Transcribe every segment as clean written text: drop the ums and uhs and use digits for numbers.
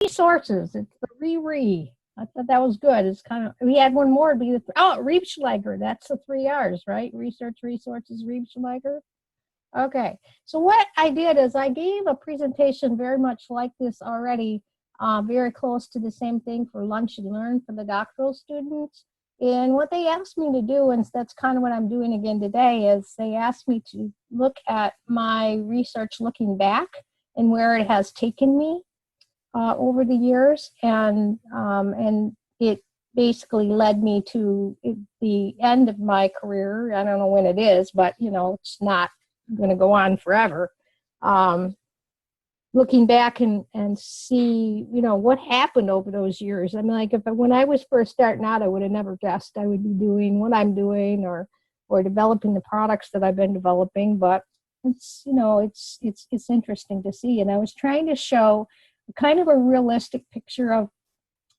resources. It's the re. I thought that was good. It's kind of, we had one more. It'd be Riebschleiger. That's the 3 R's, right? Research, resources, Riebschleiger. Okay. So what I did is I gave a presentation very much like this already, very close to the same thing for Lunch and Learn for the doctoral students. And what they asked me to do, and that's kind of what I'm doing again today, is they asked me to look at my research looking back and where it has taken me over the years, and it basically led me to the end of my career. I don't know when it is, but you know, it's not going to go on forever. Looking back and see, you know, what happened over those years. I mean, like when I was first starting out, I would have never guessed I would be doing what I'm doing or developing the products that I've been developing. But it's, you know, it's interesting to see. And I was trying to show kind of a realistic picture of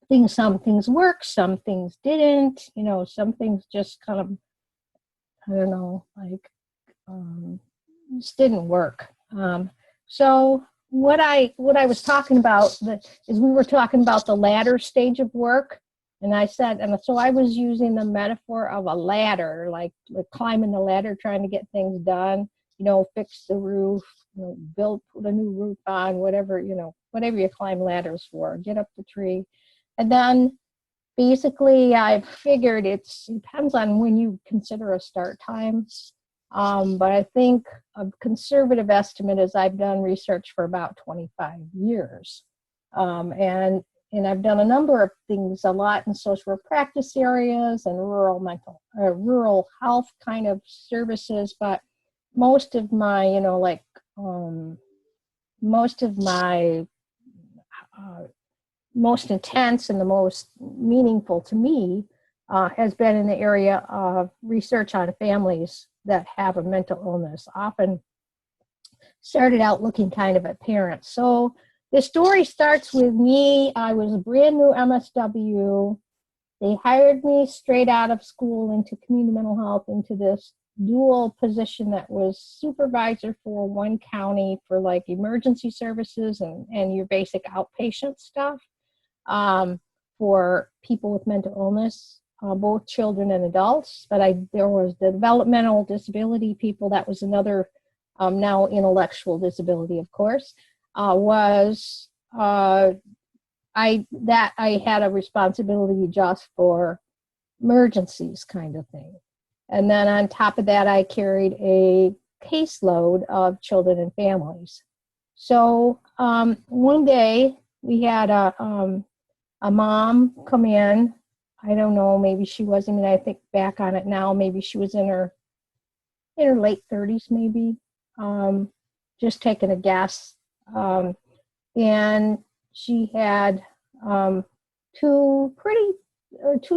things. Some things worked, some things didn't. You know, some things just kind of, I don't know, like just didn't work. So what I was talking about is we were talking about the ladder stage of work, and I said, and so I was using the metaphor of a ladder, like climbing the ladder, trying to get things done. You know, fix the roof, you know, put a new roof on, whatever, you know, whatever you climb ladders for, get up the tree. And then basically I figured it depends on when you consider a start time. But I think a conservative estimate is I've done research for about 25 years. And I've done a number of things, a lot in social work practice areas and rural health kind of services. But most of my, you know, like most of my most intense and the most meaningful to me has been in the area of research on families that have a mental illness. Often started out looking kind of at parents. So the story starts with me. I was a brand new MSW. They hired me straight out of school into community mental health, into this dual position that was supervisor for one county for like emergency services and your basic outpatient stuff for people with mental illness, both children and adults. But there was the developmental disability people. That was another, now intellectual disability, of course, I had a responsibility just for emergencies kind of thing. And then on top of that, I carried a caseload of children and families. So one day we had a mom come in. I don't know, maybe she was, I mean, I think back on it now, maybe she was in her late 30s, maybe, just taking a guess. And she had two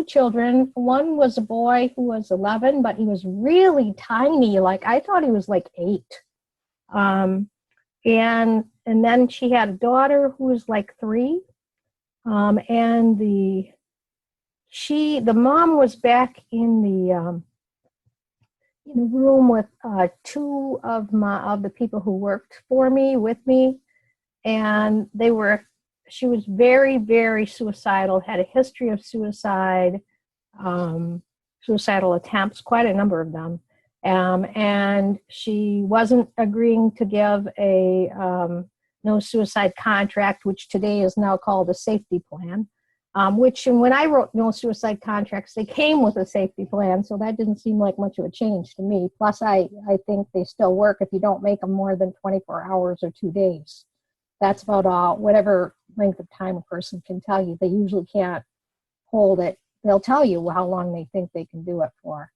children. One was a boy who was 11, but he was really tiny. Like I thought he was like 8. And then she had a daughter who was like 3. And the mom was back in the room with 2 of the people who worked for me, with me, and she was very, very suicidal, had a history of suicide, suicidal attempts, quite a number of them. And she wasn't agreeing to give a no suicide contract, which today is now called a safety plan, which when I wrote no suicide contracts, they came with a safety plan. So that didn't seem like much of a change to me. Plus, I think they still work if you don't make them more than 24 hours or 2 days. That's about all, whatever length of time a person can tell you. They usually can't hold it. They'll tell you how long they think they can do it for.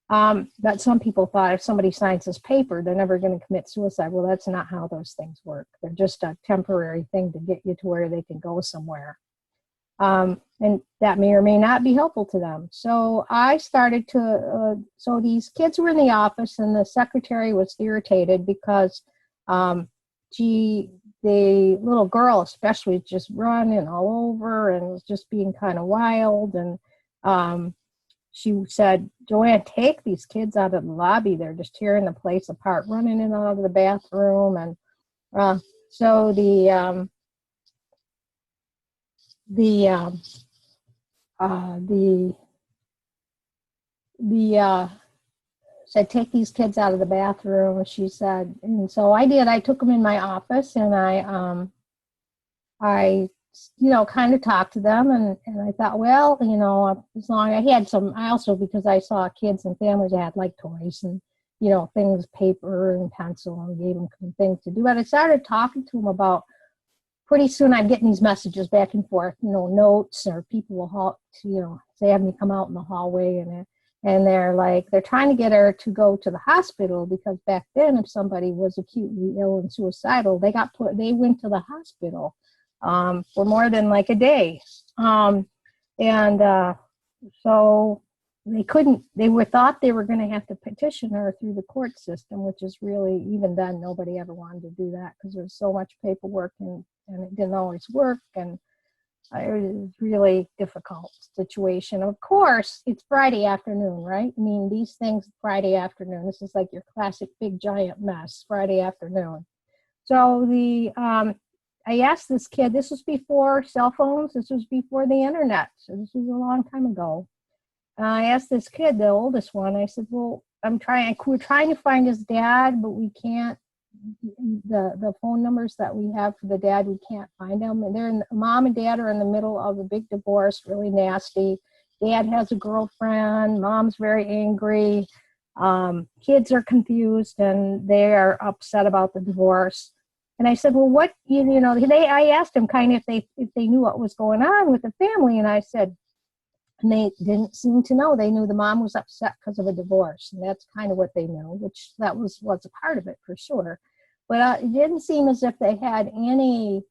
But some people thought if somebody signs this paper, they're never going to commit suicide. Well, that's not how those things work. They're just a temporary thing to get you to where they can go somewhere. And that may or may not be helpful to them. So I started to, so these kids were in the office and the secretary was irritated because the little girl especially just running all over and was just being kind of wild. And she said, "Joanne, take these kids out of the lobby. They're just tearing the place apart, running in and out of the bathroom." And so the the said, take these kids out of the bathroom, she said. And so I did. I took them in my office, and I kind of talked to them, and I thought, well, as long I had some, I also, because I saw kids and families that had like toys and, things, paper and pencil, and gave them some things to do. But I started talking to them about, pretty soon I'm getting these messages back and forth, notes, or people will, say, have me come out in the hallway, and they're trying to get her to go to the hospital, because back then, if somebody was acutely ill and suicidal, they went to the hospital for more than like a day. So thought they were going to have to petition her through the court system, which is really, even then, nobody ever wanted to do that, because there's so much paperwork, and it didn't always work, and it was really difficult situation. Of course, it's Friday afternoon, right? I mean, these things, Friday afternoon, this is like your classic big giant mess, Friday afternoon. So I asked this kid, this was before cell phones, this was before the internet, so this was a long time ago. I asked this kid, the oldest one, I said, well, we're trying to find his dad, but we can't, the phone numbers that we have for the dad, we can't find them. And mom and dad are in the middle of a big divorce, really nasty. Dad has a girlfriend, mom's very angry. Kids are confused, and they are upset about the divorce. And I said, well, what, I asked them kind of if they knew what was going on with the family. And I said, and they didn't seem to know. They knew the mom was upset because of a divorce, and that's kind of what they knew, which that was a part of it for sure. But it didn't seem as if they had any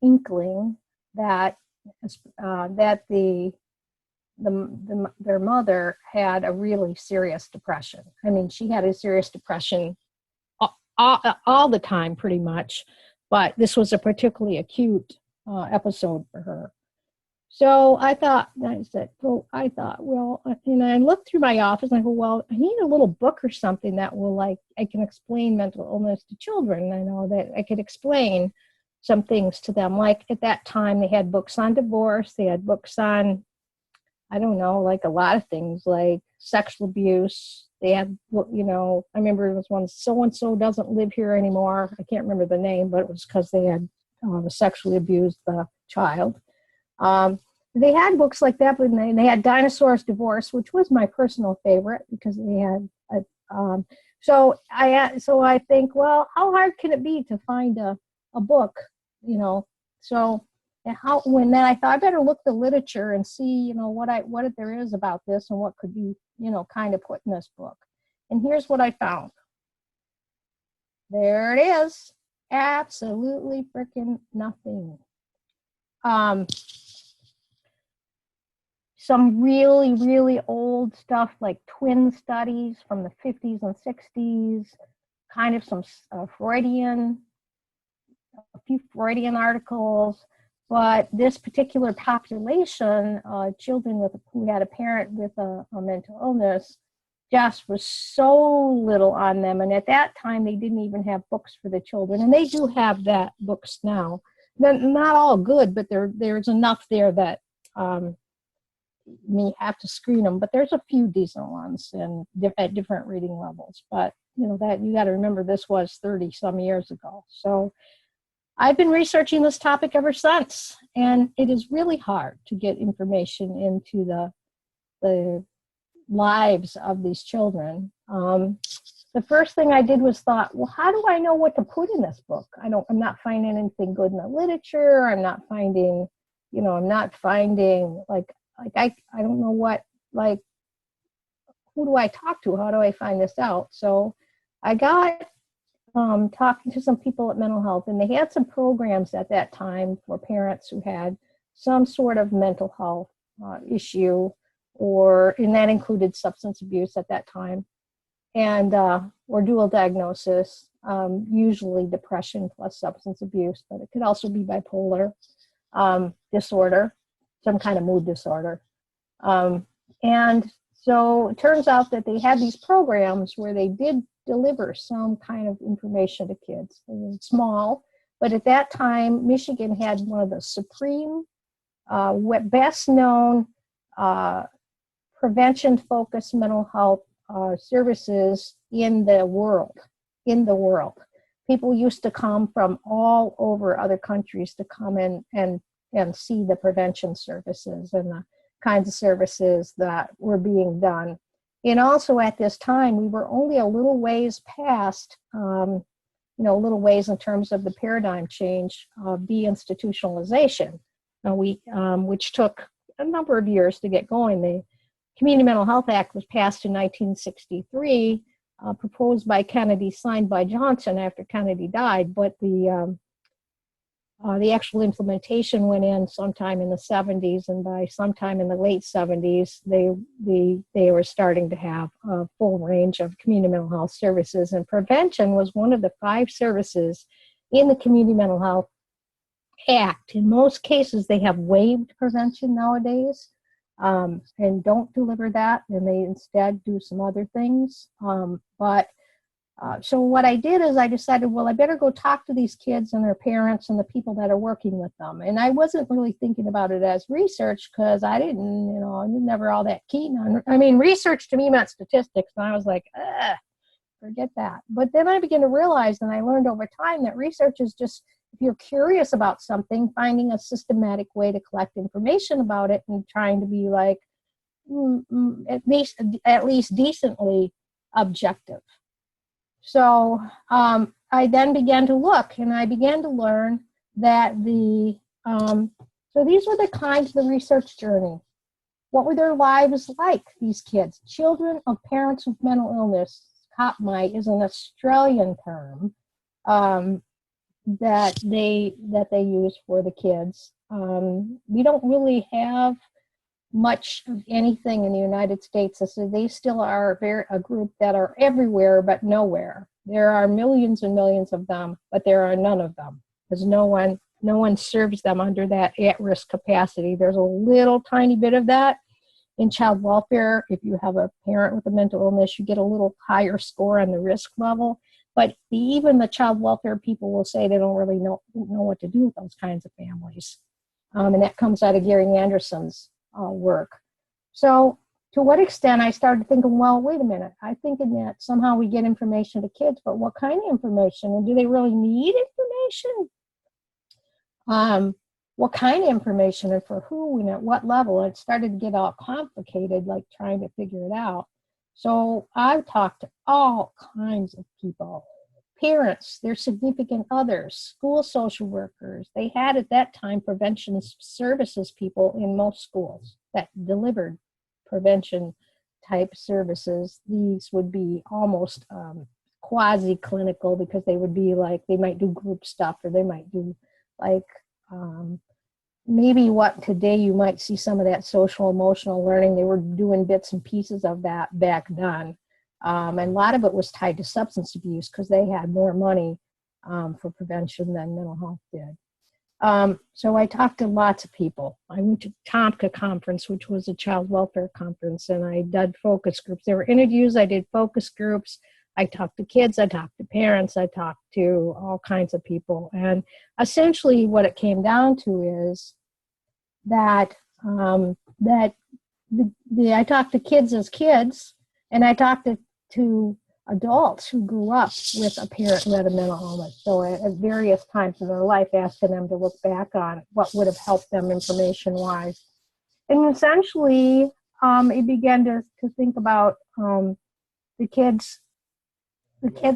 inkling that their mother had a really serious depression. I mean, she had a serious depression all the time, pretty much, but this was a particularly acute episode for her. So I looked through my office, and I go, well, I need a little book or something that will, I can explain mental illness to children. I know that I could explain some things to them. Like at that time, they had books on divorce. They had books on, I don't know, like a lot of things, like sexual abuse. They had, I remember it was one, so-and-so doesn't live here anymore. I can't remember the name, but it was because they had sexually abused the child. They had books like that, but they had Dinosaurs Divorce, which was my personal favorite, because they had so I think, well, how hard can it be to find a book, so when then I thought I better look the literature and see, what there is about this, and what could be, kind of put in this book. And here's what I found. There it is. Absolutely freaking nothing. Some really, really old stuff, like twin studies from the 50s and 60s, kind of some a few Freudian articles. But this particular population, children who had a parent with a mental illness, just was so little on them. And at that time, they didn't even have books for the children. And they do have that books now. They're not all good, but there's enough there that me have to screen them. But there's a few decent ones and at different reading levels. But that you got to remember, this was 30 some years ago. So I've been researching this topic ever since, and it is really hard to get information into the lives of these children. The first thing I did was thought, well, how do I know what to put in this book? I'm not finding anything good in the literature. I'm not finding, like I don't know what, like, who do I talk to? How do I find this out? So I got talking to some people at Mental Health, and they had some programs at that time for parents who had some sort of mental health issue, and that included substance abuse at that time, and or dual diagnosis, usually depression plus substance abuse, but it could also be bipolar disorder, some kind of mood disorder. And so it turns out that they had these programs where they did deliver some kind of information to kids. It was small, but at that time, Michigan had one of the supreme best known prevention-focused mental health services in the world. People used to come from all over other countries to come in and see the prevention services and the kinds of services that were being done. And also at this time, we were only a little ways past, a little ways in terms of the paradigm change of deinstitutionalization, which took a number of years to get going. The Community Mental Health Act was passed in 1963, proposed by Kennedy, signed by Johnson after Kennedy died, but the actual implementation went in sometime in the 70s, and by sometime in the late 70s, they were starting to have a full range of community mental health services, and prevention was one of the 5 services in the Community Mental Health Act. In most cases, they have waived prevention nowadays and don't deliver that, and they instead do some other things. So what I did is I decided, well, I better go talk to these kids and their parents and the people that are working with them. And I wasn't really thinking about it as research because I was never all that keen on, research to me meant statistics. And I was like, forget that. But then I began to realize, and I learned over time, that research is just, if you're curious about something, finding a systematic way to collect information about it and trying to be like, at least decently objective. So I then began to look, and I began to learn that so these were the kinds of the research journey. What were their lives like, these kids? Children of parents with mental illness. COPMI is an Australian term that they use for the kids. We don't really have much of anything in the United States. So they still are a group that are everywhere but nowhere. There are millions and millions of them, but there are none of them because no one serves them under that at-risk capacity. There's a little tiny bit of that in child welfare. If you have a parent with a mental illness, you get a little higher score on the risk level. But even the child welfare people will say they don't really know what to do with those kinds of families. And that comes out of Gary Anderson's work. So to what extent I started thinking, well, wait a minute, I'm thinking that somehow we get information to kids, but what kind of information? And do they really need information? What kind of information and for who and at what level? And it started to get all complicated, like trying to figure it out. So I talked to all kinds of people, parents, their significant others, school social workers. They had at that time prevention services people in most schools that delivered prevention type services. These would be almost quasi-clinical because they would be like, they might do group stuff or they might do like maybe what today you might see some of that social emotional learning. They were doing bits and pieces of that back then. And a lot of it was tied to substance abuse because they had more money for prevention than mental health did. So I talked to lots of people. I went to TOMCA conference, which was a child welfare conference, and I did focus groups. There were interviews, I did focus groups. I talked to kids, I talked to parents, I talked to all kinds of people. And essentially what it came down to is that I talked to kids as kids, and I talked to adults who grew up with a parent who had a mental illness. So at various times in their life, asking them to look back on what would have helped them information-wise. And essentially, it began to think about the kids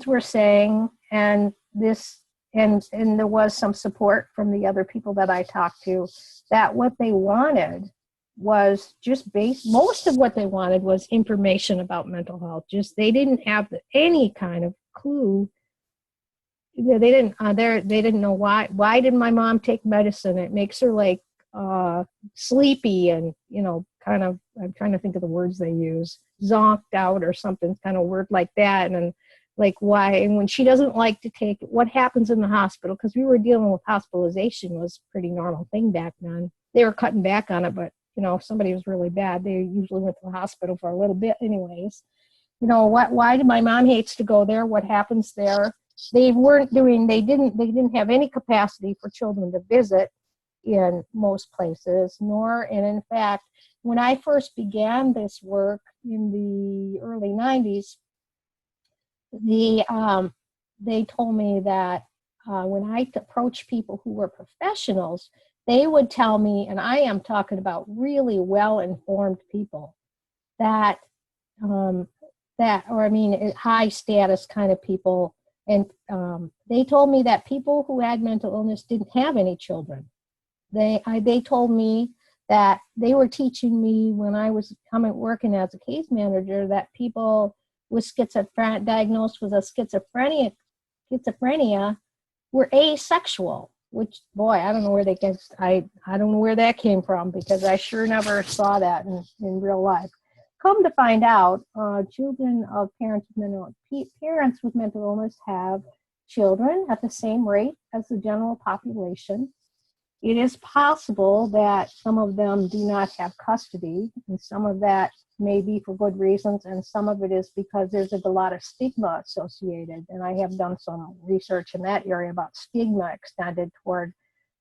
were saying, and there was some support from the other people that I talked to, that what they wanted was just most of what they wanted was information about mental health. Just they didn't have any kind of clue. They didn't know why did my mom take medicine? It makes her like sleepy and kind of, I'm trying to think of the words they use, zonked out or something kind of word like that. And like why, and when she doesn't like to take it, what happens in the hospital? Because we were dealing with hospitalization was a pretty normal thing back then. They were cutting back on it, but if somebody was really bad, they usually went to the hospital for a little bit anyways. Why did my mom hates to go there? What happens there? They didn't have any capacity for children to visit. in most places, and in fact, when I first began this work in the early 90s, they told me that when I approached people who were professionals, they would tell me, and I am talking about really well-informed people, that high status kind of people, and they told me that people who had mental illness didn't have any children. They told me that they were teaching me when I was working as a case manager that people with diagnosed with schizophrenia were asexual, which, boy, I don't know where I don't know where that came from, because I sure never saw that in real life. Come to find out, children of parents with mental illness have children at the same rate as the general population. It is possible that some of them do not have custody, and some of that may be for good reasons, and some of it is because there's a lot of stigma associated. And I have done some research in that area about stigma extended toward,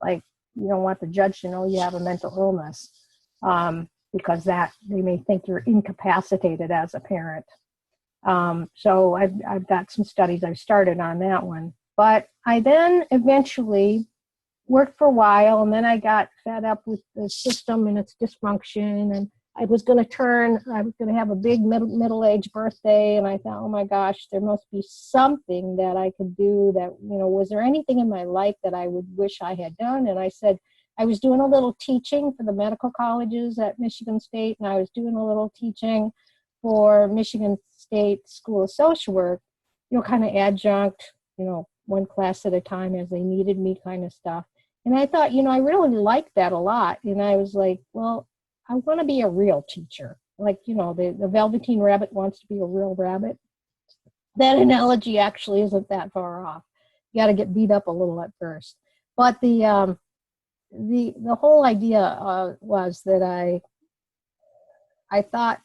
like, you don't want the judge to know you have a mental illness, because that they may think you're incapacitated as a parent. So I've got some studies I've started on that one. But I then eventually worked for a while, and then I got fed up with the system and its dysfunction, and I was going to have a big middle-aged birthday, and I thought, oh my gosh, there must be something that I could do that, was there anything in my life that I would wish I had done? And I said, I was doing a little teaching for the medical colleges at Michigan State, and I was doing a little teaching for Michigan State School of Social Work, kind of adjunct, one class at a time as they needed me kind of stuff. And I thought, I really liked that a lot. And I was like, well, I want to be a real teacher. Like, the Velveteen Rabbit wants to be a real rabbit. That analogy actually isn't that far off. You got to get beat up a little at first. But the whole idea was that I thought,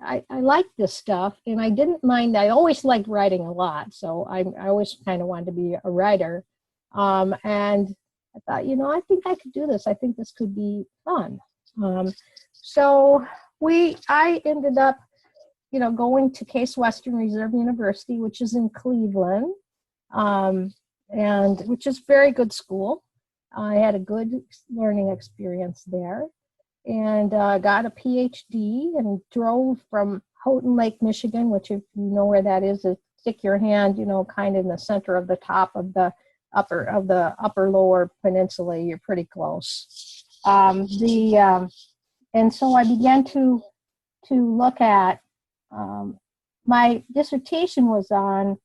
I like this stuff, and I didn't mind. I always liked writing a lot, so I always kind of wanted to be a writer. And I thought, I think I could do this. I think this could be fun. So I ended up, going to Case Western Reserve University, which is in Cleveland, and which is a very good school. I had a good learning experience there, and got a PhD, and drove from Houghton Lake, Michigan, which, if you know where that is stick your hand, kind of in the center of the top of the upper lower peninsula. You're pretty close. And so I began to look at, my dissertation was on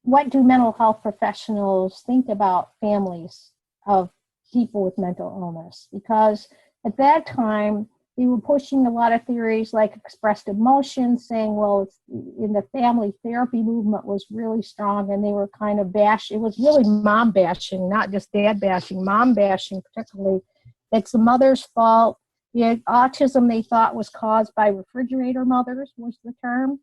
what do mental health professionals think about families of people with mental illness? Because at that time, they were pushing a lot of theories like expressed emotion, saying, well, in the family therapy movement was really strong, and they were kind of it was really mom bashing, not just dad bashing, mom bashing particularly. It's the mother's fault. Autism, they thought, was caused by refrigerator mothers, was the term.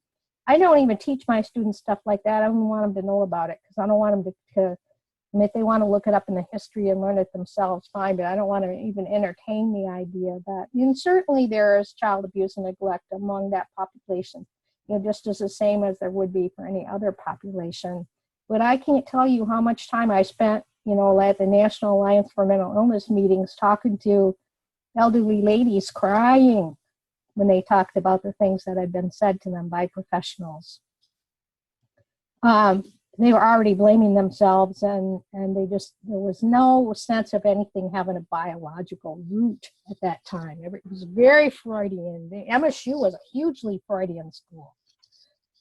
I don't even teach my students stuff like that. I don't want them to know about it, because I don't want them to if they want to look it up in the history and learn it themselves, fine, but I don't want to even entertain the idea that, and certainly there is child abuse and neglect among that population, just as the same as there would be for any other population. But I can't tell you how much time I spent, at the National Alliance for Mental Illness meetings talking to elderly ladies crying when they talked about the things that had been said to them by professionals. They were already blaming themselves, and there was no sense of anything having a biological root at that time. It was very Freudian. The MSU was a hugely Freudian school.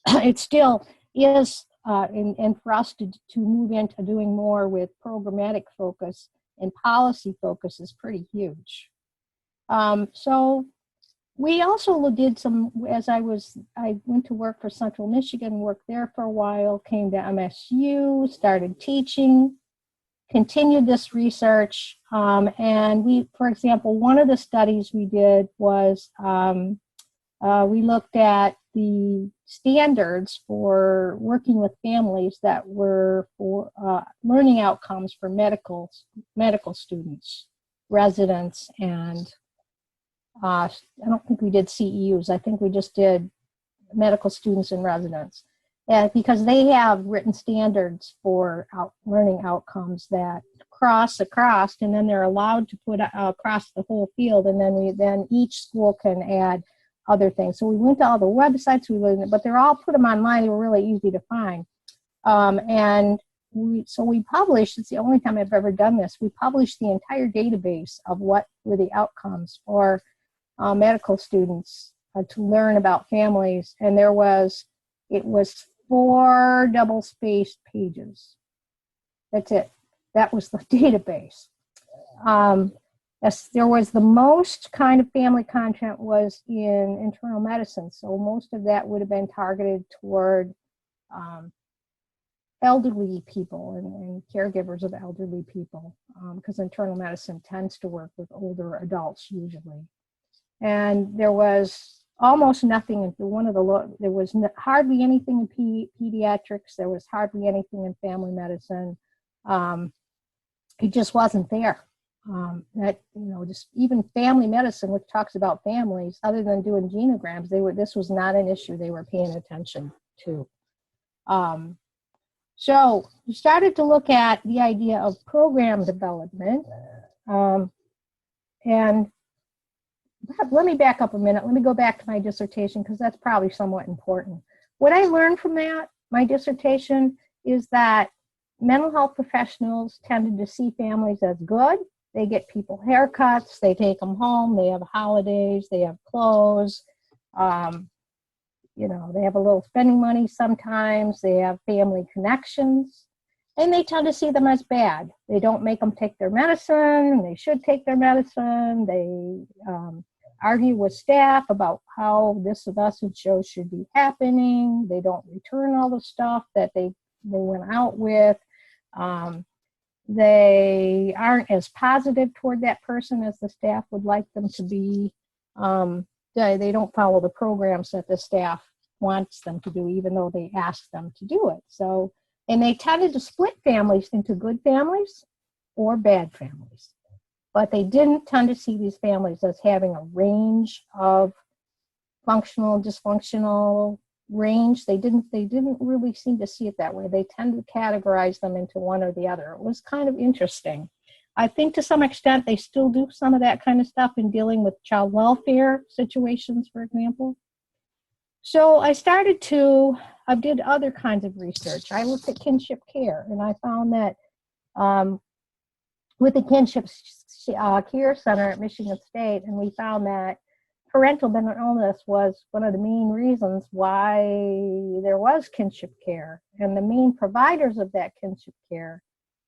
It still is, and for us to move into doing more with programmatic focus and policy focus is pretty huge. So we also did some, I went to work for Central Michigan, worked there for a while, came to MSU, started teaching, continued this research. And we, for example, one of the studies we did was we looked at the standards for working with families that were for learning outcomes for medical students, residents, and I don't think we did CEUs. I think we just did medical students and residents. And because they have written standards for learning outcomes that cross across, and then they're allowed to put across the whole field, and then each school can add other things. So we went to all the websites, but they're all put them online. They were really easy to find. And we published, it's the only time I've ever done this, we published the entire database of what were the outcomes for medical students to learn about families. And it was 4 double-spaced pages. That's it. That was the database. There was the most kind of family content was in internal medicine. So most of that would have been targeted toward elderly people and caregivers of elderly people, because internal medicine tends to work with older adults usually. And there was almost nothing in there was hardly anything in pediatrics. There was hardly anything in family medicine. It just wasn't there. Just even family medicine, which talks about families, other than doing genograms, this was not an issue they were paying attention to. So we started to look at the idea of program development. And let me back up a minute. Let me go back to my dissertation, because that's probably somewhat important. What I learned from my dissertation, is that mental health professionals tended to see families as good. They get people haircuts, they take them home, they have holidays, they have clothes, they have a little spending money sometimes, they have family connections, and they tend to see them as bad. They don't make them take their medicine, they should take their medicine, they argue with staff about how this message show should be happening, they don't return all the stuff that they went out with. They aren't as positive toward that person as the staff would like them to be. They don't follow the programs that the staff wants them to do, even though they ask them to do it. So, and they tended to split families into good families or bad families. But they didn't tend to see these families as having a range of functional and dysfunctional range. They didn't really seem to see it that way. They tend to categorize them into one or the other. It was kind of interesting. I think to some extent they still do some of that kind of stuff in dealing with child welfare situations, for example. So I did other kinds of research. I looked at kinship care, and I found that with the kinship care center at Michigan State, and we found that parental mental illness was one of the main reasons why there was kinship care. And the main providers of that kinship care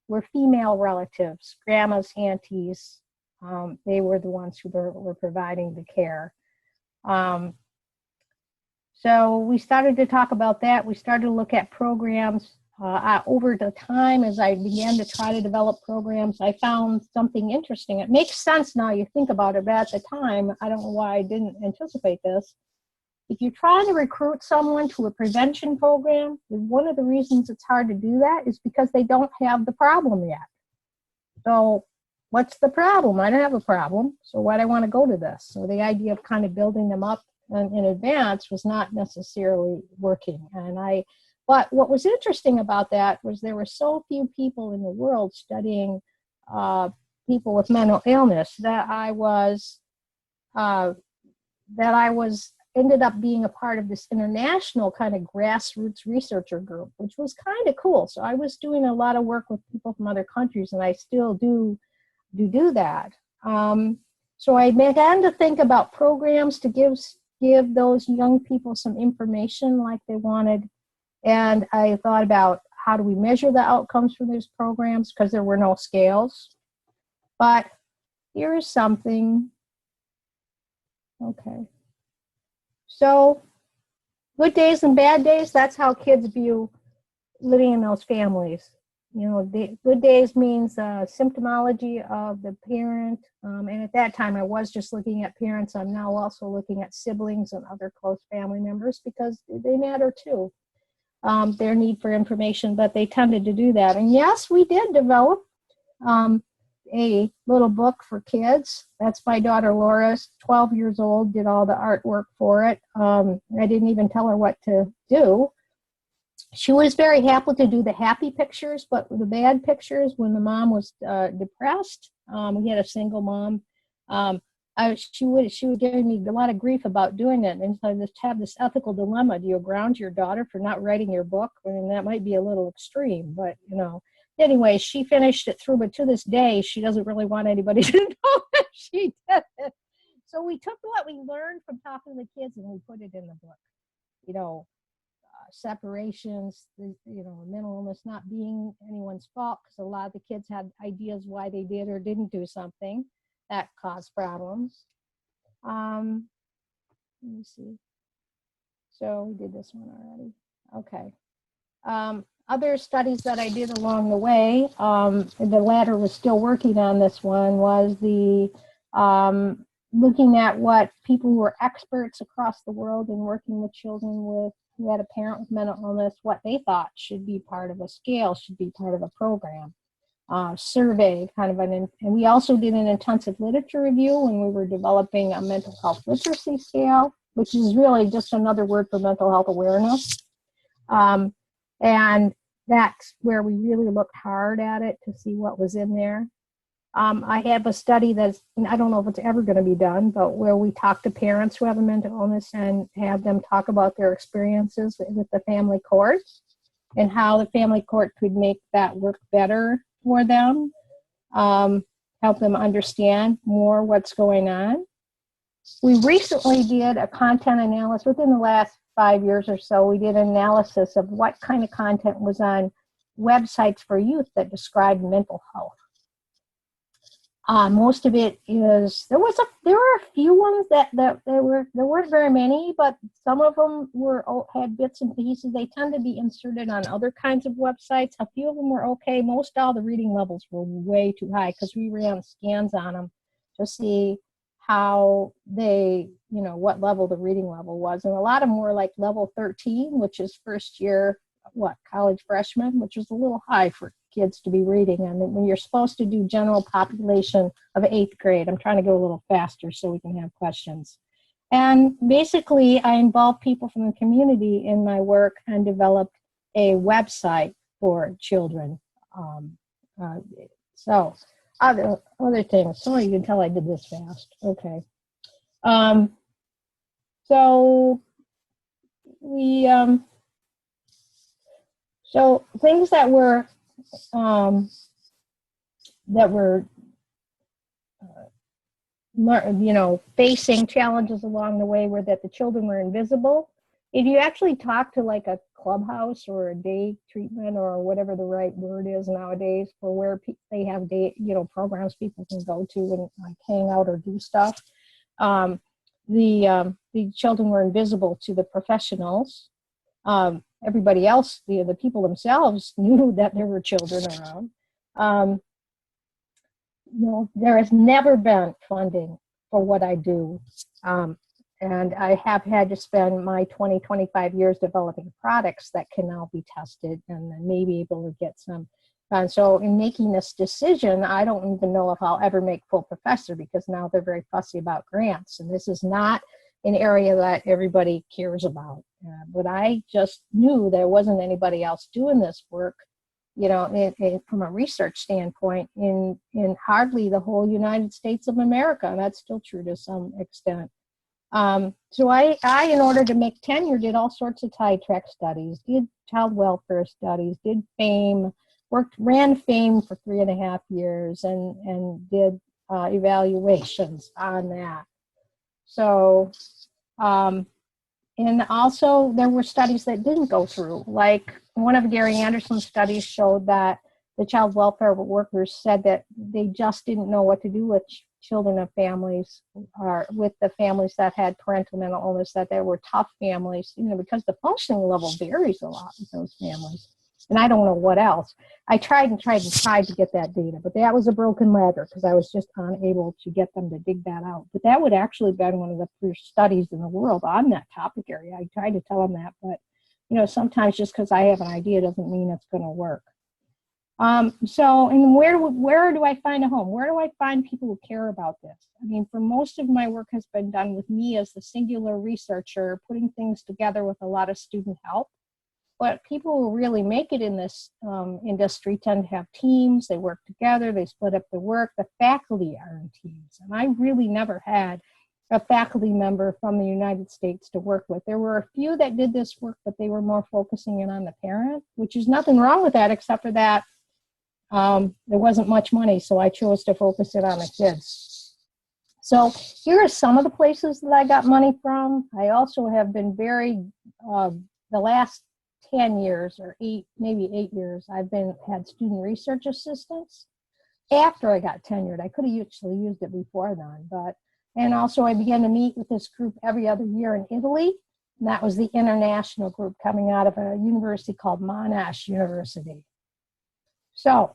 were female relatives, grandmas, aunties. They were the ones who were providing the care. So we started to talk about that. We started to look at programs. Over the time, as I began to try to develop programs, I found something interesting. It makes sense now you think about it, but at the time, I don't know why I didn't anticipate this. If you're trying to recruit someone to a prevention program, one of the reasons it's hard to do that is because they don't have the problem yet. So what's the problem? I don't have a problem, so why do I want to go to this? So the idea of kind of building them up in advance was not necessarily working. But what was interesting about that was there were so few people in the world studying people with mental illness that I ended up being a part of this international kind of grassroots researcher group, which was kind of cool. So I was doing a lot of work with people from other countries, and I still do that. So I began to think about programs to give those young people some information like they wanted. And I thought about how do we measure the outcomes from these programs, because there were no scales. But here is something. Okay. So good days and bad days, that's how kids view living in those families. Good days means symptomology of the parent. And at that time, I was just looking at parents. I'm now also looking at siblings and other close family members because they matter too. Their need for information, but they tended to do that. And yes, we did develop a little book for kids. That's my daughter Laura's 12 years old, did all the artwork for it. I didn't even tell her what to do. She was very happy to do the happy pictures, but the bad pictures when the mom was depressed, we had a single mom. She would give me a lot of grief about doing it, and so I just have this ethical dilemma: do you ground your daughter for not writing your book? I mean, that might be a little extreme, but Anyway, she finished it through, but to this day, she doesn't really want anybody to know that she did it. So we took what we learned from talking to the kids and we put it in the book. Separations, mental illness not being anyone's fault, because a lot of the kids had ideas why they did or didn't do something that caused problems. Let me see. So we did this one already. Okay. Other studies that I did along the way, the latter was still working on this one, was the looking at what people who were experts across the world and working with children who had a parent with mental illness, what they thought should be part of a scale, should be part of a program. Survey, and we also did an intensive literature review when we were developing a mental health literacy scale, which is really just another word for mental health awareness. And that's where we really looked hard at it to see what was in there. I have a study that's, I don't know if it's ever going to be done, but where we talk to parents who have a mental illness and have them talk about their experiences with the family court and how the family court could make that work better for them, help them understand more what's going on. We recently did a content analysis within the last 5 years or so. We did an analysis of what kind of content was on websites for youth that described mental health. Most of it is, there were a few ones that there weren't very many, but some of them had bits and pieces. They tend to be inserted on other kinds of websites. A few of them were okay. Most all the reading levels were way too high because we ran scans on them to see how they, what level the reading level was. And a lot of them were like level 13, which is first year, college freshman, which was a little high for kids to be reading. And when you're supposed to do general population of 8th grade, I'm trying to go a little faster so we can have questions. And basically, I involved people from the community in my work and developed a website for children. Other things. So you can tell I did this fast. Okay. So things that were facing challenges along the way were that the children were invisible. If you actually talk to like a clubhouse or a day treatment or whatever the right word is nowadays for where they have programs people can go to and like hang out or do stuff, the children were invisible to the professionals. Everybody else, the people themselves knew that there were children around. There has never been funding for what I do. And I have had to spend my 25 years developing products that can now be tested and then maybe able to get some. And so in making this decision, I don't even know if I'll ever make full professor because now they're very fussy about grants. And this is not an area that everybody cares about. But I just knew there wasn't anybody else doing this work, from a research standpoint in hardly the whole United States of America. And that's still true to some extent. So I, in order to make tenure, did all sorts of tie-track studies, did child welfare studies, did ran FAME for 3.5 years and did evaluations on that. So, and also there were studies that didn't go through, like one of Gary Anderson's studies showed that the child welfare workers said that they just didn't know what to do with children of families or with the families that had parental mental illness, that there were tough families, because the functioning level varies a lot with those families. and I don't know what else. I tried to get that data, but that was a broken ladder because I was just unable to get them to dig that out. But that would actually have been one of the first studies in the world on that topic area. I tried to tell them that, but sometimes just because I have an idea doesn't mean it's going to work. So, and where do I find a home? Where do I find people who care about this? I mean, for most of my work has been done with me as the singular researcher, putting things together with a lot of student help. But people who really make it in this industry tend to have teams. They work together. They split up the work. The faculty are in teams. And I really never had a faculty member from the United States to work with. There were a few that did this work, but they were more focusing in on the parent, which is nothing wrong with that, except for that there wasn't much money, so I chose to focus it on the kids. So here are some of the places that I got money from. I also have been the last 10 years or maybe 8 years, I've had student research assistants after I got tenured. I could have actually used it before then, and also I began to meet with this group every other year in Italy. And that was the international group coming out of a university called Monash University. So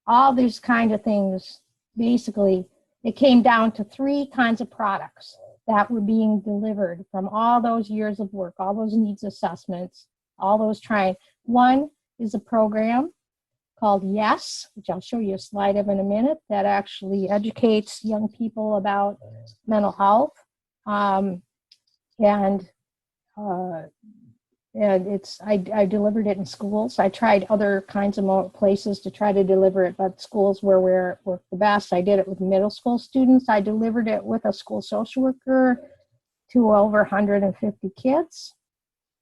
all these kind of things, basically, it came down to 3 kinds of products that were being delivered from all those years of work, all those needs assessments, all those trying. One is a program called YES, which I'll show you a slide of in a minute, that actually educates young people about mental health. I delivered it in schools. I tried other kinds of places to try to deliver it, but schools where it worked the best. I did it with middle school students. I delivered it with a school social worker to over 150 kids.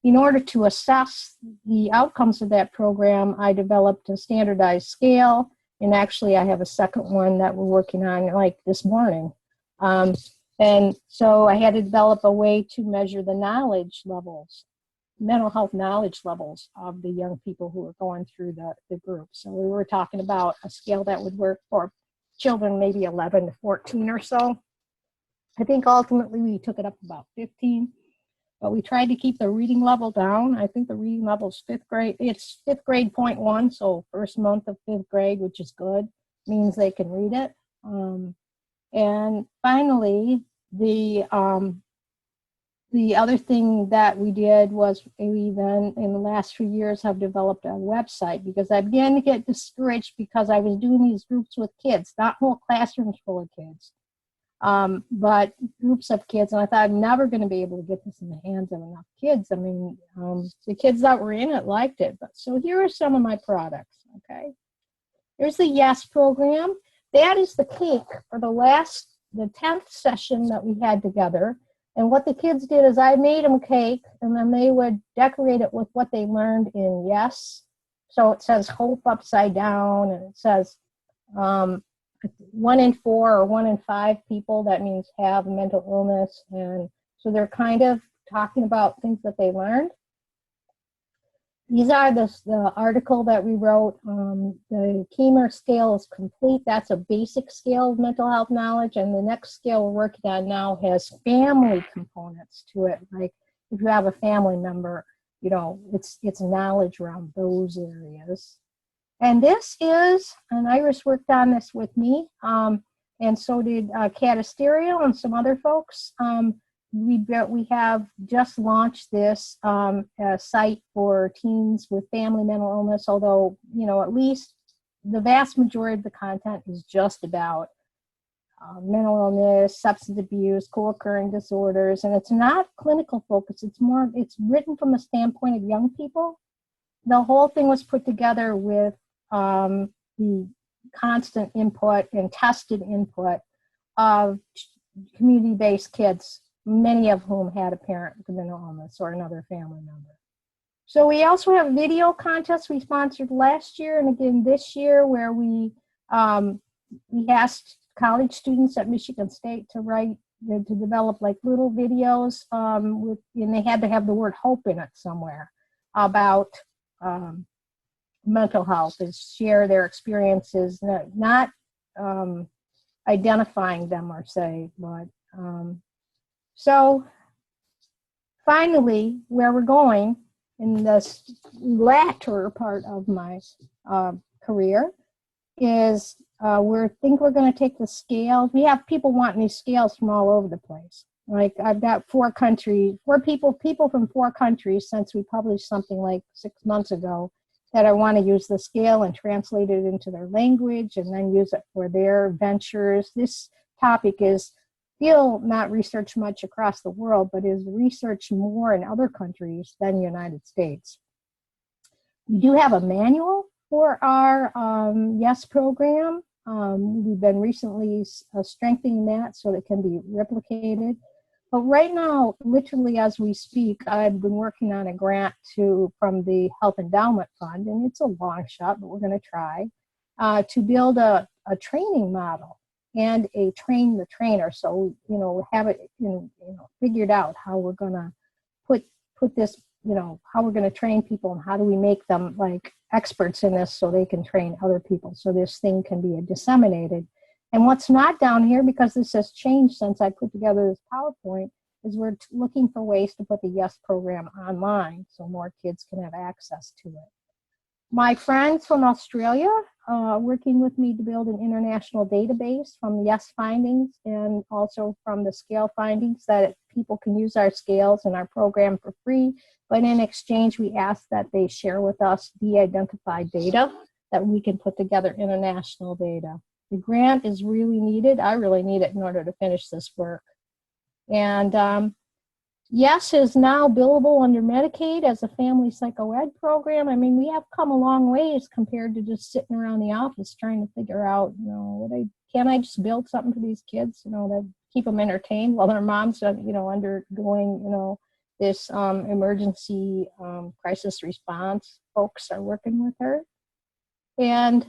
In order to assess the outcomes of that program, I developed a standardized scale, and actually I have a second one that we're working on like this morning. And so I had to develop a way to measure the knowledge levels, mental health knowledge levels of the young people who were going through the group. So we were talking about a scale that would work for children maybe 11 to 14 or so. I think ultimately we took it up about 15, but we tried to keep the reading level down. I think the reading level is 5th grade. It's 5th grade .1, so first month of 5th grade, which is good, means they can read it. And finally, the other thing that we did was we then, in the last few years, have developed a website, because I began to get discouraged because I was doing these groups with kids, not whole classrooms full of kids, but groups of kids. And I thought I'm never going to be able to get this in the hands of enough kids. I mean, the kids that were in it liked it. But so here are some of my products, okay? Here's the YES program. That is the cake for the 10th session that we had together. And what the kids did is I made them a cake, and then they would decorate it with what they learned in YES. So it says hope upside down, and it says 1 in 4 or 1 in 5 people, that means have mental illness. And so they're kind of talking about things that they learned. These are the article that we wrote. The Kiemer scale is complete. That's a basic scale of mental health knowledge. And the next scale we're working on now has family components to it. Like if you have a family member, it's knowledge around those areas. And this is, and Iris worked on this with me, and so did Kat Asterio and some other folks. We have just launched this site for teens with family mental illness, although, at least the vast majority of the content is just about mental illness, substance abuse, co-occurring disorders, and it's not clinical focus. It's written from the standpoint of young people. The whole thing was put together with the constant input and tested input of community-based kids, many of whom had a parent with mental illness or another family member. So we also have video contests we sponsored last year and again this year, where we asked college students at Michigan State to develop like little videos and they had to have the word hope in it somewhere about mental health, and share their experiences, not identifying them or say, but so finally, where we're going in the latter part of my career is we're going to take the scales. We have people wanting these scales from all over the place. Like I've got four people from 4 countries since we published something like 6 months ago that I want to use the scale and translate it into their language and then use it for their ventures. This topic is still not researched much across the world, but is researched more in other countries than the United States. We do have a manual for our YES program. We've been recently strengthening that so that it can be replicated. But right now, literally as we speak, I've been working on a grant from the Health Endowment Fund, and it's a long shot, but we're going to try, to build a training model and a train the trainer. So, have it figured out how we're going to put this, how we're going to train people and how do we make them like experts in this so they can train other people so this thing can be disseminated. And what's not down here, because this has changed since I put together this PowerPoint, is we're looking for ways to put the YES program online so more kids can have access to it. My friends from Australia working with me to build an international database from the YES findings and also from the scale findings that people can use our scales and our program for free. But in exchange, we ask that they share with us de-identified data that we can put together international data. The grant is really needed. I really need it in order to finish this work. And YES is now billable under Medicaid as a family psychoed program. I mean, we have come a long ways compared to just sitting around the office trying to figure out, can I just build something for these kids, to keep them entertained while their mom's, undergoing, this emergency crisis response. Folks are working with her. And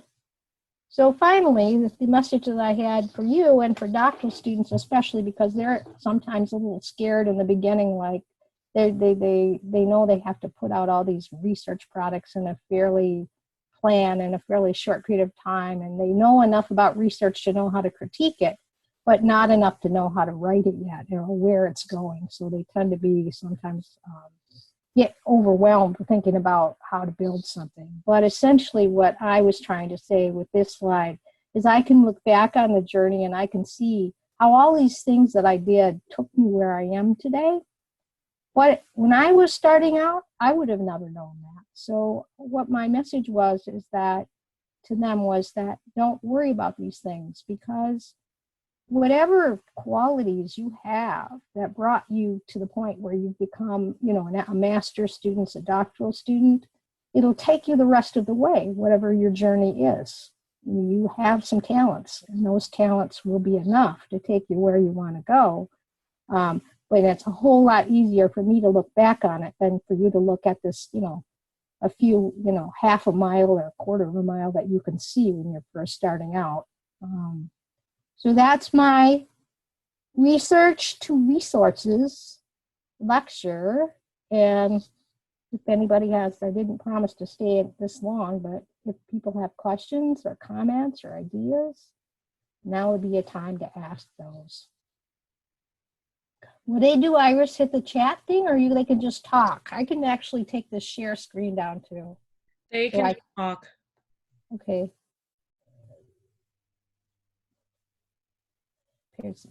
so finally, the message that I had for you and for doctoral students, especially because they're sometimes a little scared in the beginning, like they know they have to put out all these research products in a fairly short period of time, and they know enough about research to know how to critique it, but not enough to know how to write it yet, where it's going. So they tend to be sometimes get overwhelmed thinking about how to build something. But essentially what I was trying to say with this slide is I can look back on the journey and I can see how all these things that I did took me where I am today. But when I was starting out, I would have never known that. So what my message to them was that don't worry about these things, because whatever qualities you have that brought you to the point where you've become, a master's student, a doctoral student, it'll take you the rest of the way, whatever your journey is. You have some talents, and those talents will be enough to take you where you want to go. But it's a whole lot easier for me to look back on it than for you to look at this, a few, half a mile or a quarter of a mile that you can see when you're first starting out. So that's my research to resources lecture. And if anybody has, I didn't promise to stay this long, but if people have questions or comments or ideas, now would be a time to ask those. Would they do, Iris, hit the chat thing, or they can just talk? I can actually take this share screen down too. They can talk. Okay. Here's